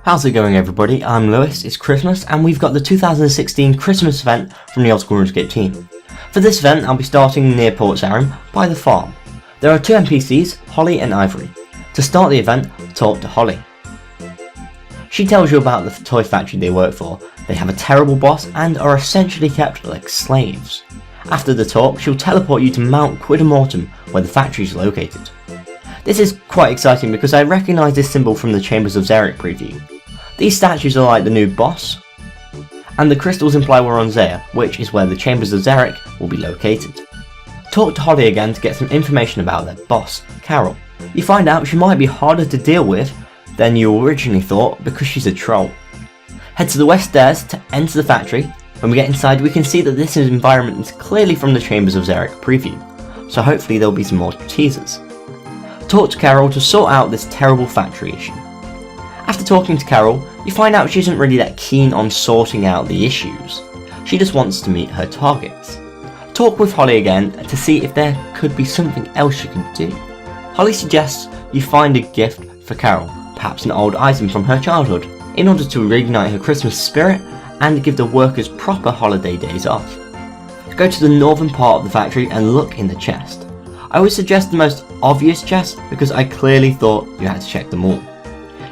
How's it going, everybody? I'm Lewis, it's Christmas, and we've got the 2016 Christmas event from the Old School RuneScape team. For this event, I'll be starting near Port Sarim by the farm. There are two NPCs, Holly and Ivory. To start the event, talk to Holly. She tells you about the toy factory they work for. They have a terrible boss and are essentially kept like slaves. After the talk, she'll teleport you to Mount Quidamortum, where the factory is located. This is quite exciting because I recognise this symbol from the Chambers of Xeric preview. These statues are like the new boss, and the crystals imply we're on Zaya, which is where the Chambers of Xeric will be located. Talk to Holly again to get some information about their boss, Carol. You find out she might be harder to deal with than you originally thought because she's a troll. Head to the west stairs to enter the factory. When we get inside, we can see that this environment is clearly from the Chambers of Xeric preview, so hopefully there'll be some more teasers. Talk to Carol to sort out this terrible factory issue. After talking to Carol, you find out she isn't really that keen on sorting out the issues. She just wants to meet her targets. Talk with Holly again to see if there could be something else you can do. Holly suggests you find a gift for Carol, perhaps an old item from her childhood, in order to reignite her Christmas spirit and give the workers proper holiday days off. Go to the northern part of the factory and look in the chest. I would suggest the most obvious chest because I clearly thought you had to check them all.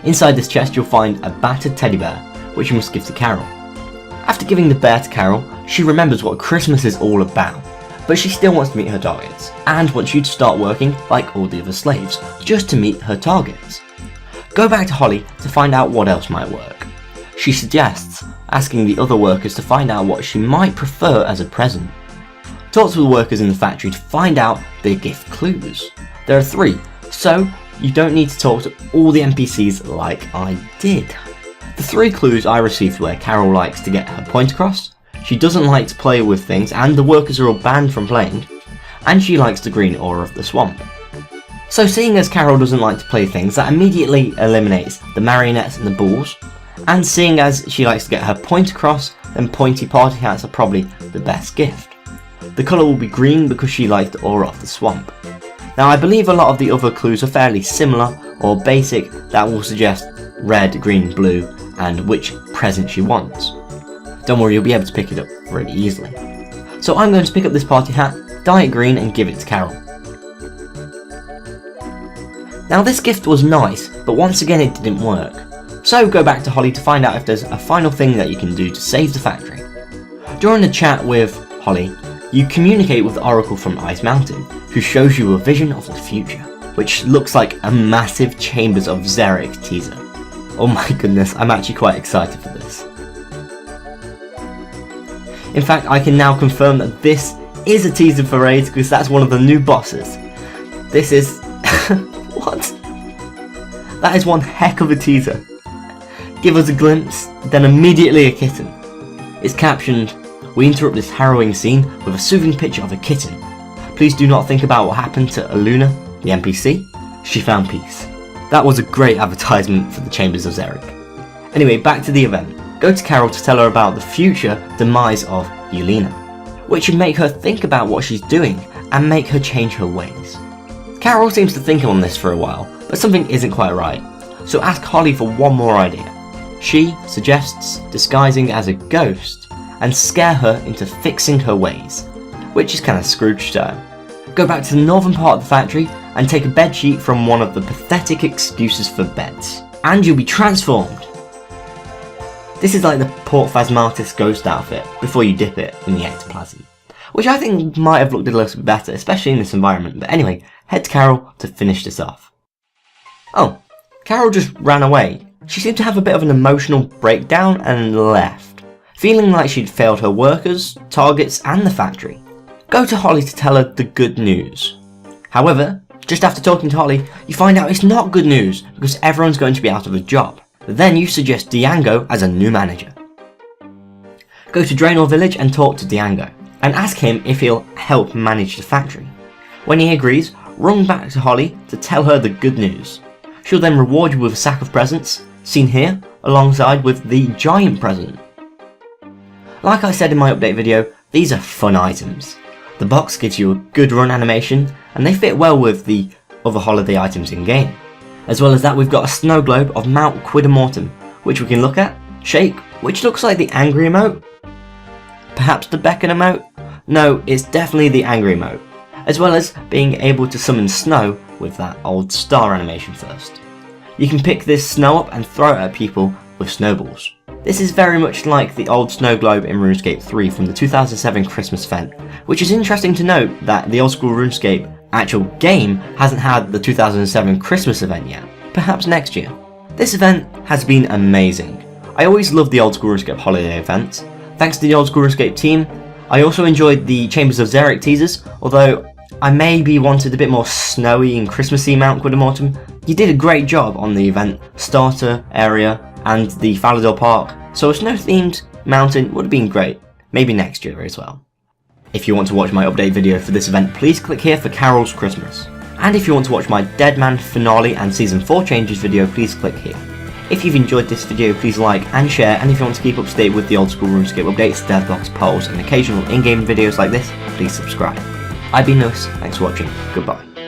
Inside this chest you'll find a battered teddy bear, which you must give to Carol. After giving the bear to Carol, she remembers what Christmas is all about, but she still wants to meet her targets, and wants you to start working like all the other slaves, just to meet her targets. Go back to Holly to find out what else might work. She suggests asking the other workers to find out what she might prefer as a present. Talk to the workers in the factory to find out their gift clues. There are 3, so you don't need to talk to all the NPCs like I did. The 3 clues I received were Carol likes to get her point across, she doesn't like to play with things and the workers are all banned from playing, and she likes the green aura of the swamp. So seeing as Carol doesn't like to play things, that immediately eliminates the marionettes and the balls, and seeing as she likes to get her point across, then pointy party hats are probably the best gift. The colour will be green because she likes the aura of the swamp. Now I believe a lot of the other clues are fairly similar or basic that will suggest red, green, blue and which present she wants. Don't worry, you'll be able to pick it up really easily. So I'm going to pick up this party hat, dye it green and give it to Carol. Now this gift was nice, but once again it didn't work. So go back to Holly to find out if there's a final thing that you can do to save the factory. During the chat with Holly, you communicate with the Oracle from Ice Mountain, who shows you a vision of the future, which looks like a massive Chambers of Xeric teaser. Oh my goodness, I'm actually quite excited for this. In fact, I can now confirm that this is a teaser for raids because that's one of the new bosses. This is... what? That is one heck of a teaser. Give us a glimpse, then immediately a kitten. It's captioned, "We interrupt this harrowing scene with a soothing picture of a kitten. Please do not think about what happened to Aluna, the NPC. She found peace." That was a great advertisement for the Chambers of Xeric. Anyway, back to the event. Go to Carol to tell her about the future demise of Yelena, which should make her think about what she's doing and make her change her ways. Carol seems to think on this for a while, but something isn't quite right, so ask Holly for one more idea. She suggests disguising as a ghost and scare her into fixing her ways, which is kind of Scrooge style. Go back to the northern part of the factory and take a bedsheet from one of the pathetic excuses for beds, and you'll be transformed. This is like the Port Phasmatis ghost outfit before you dip it in the ectoplasm, which I think might have looked a little bit better, especially in this environment, but anyway, head to Carol to finish this off. Oh, Carol just ran away. She seemed to have a bit of an emotional breakdown and left, feeling like she'd failed her workers, targets and the factory. Go to Holly to tell her the good news. However, just after talking to Holly, you find out it's not good news because everyone's going to be out of a job. Then you suggest Diango as a new manager. Go to Draenor village and talk to Diango, and ask him if he'll help manage the factory. When he agrees, run back to Holly to tell her the good news. She'll then reward you with a sack of presents, seen here, alongside with the giant present. Like I said in my update video, these are fun items. The box gives you a good run animation, and they fit well with the other holiday items in game. As well as that, we've got a snow globe of Mount Quidamortum, which we can look at, Shake, which looks like the angry emote, perhaps the beckon emote, no, it's definitely the angry emote, as well as being able to summon snow with that old star animation first. You can pick this snow up and throw it at people with snowballs. This is very much like the old snow globe in RuneScape 3 from the 2007 Christmas event, which is interesting to note that the Old School RuneScape actual game hasn't had the 2007 Christmas event yet, perhaps next year. This event has been amazing. I always loved the Old School RuneScape holiday events. Thanks to the Old School RuneScape team, I also enjoyed the Chambers of Xeric teasers, although I maybe wanted a bit more snowy and Christmassy Mount Quidamortum. You did a great job on the event starter area and the Falador Park, so a snow themed mountain would have been great, maybe next year as well. If you want to watch my update video for this event, please click here for Carol's Christmas. And if you want to watch my Deadman finale and season 4 changes video, please click here. If you've enjoyed this video, please like and share, and if you want to keep up to date with the Old School RuneScape updates, deathbox polls and occasional in-game videos like this, please subscribe. I've been Lewis, thanks for watching, goodbye.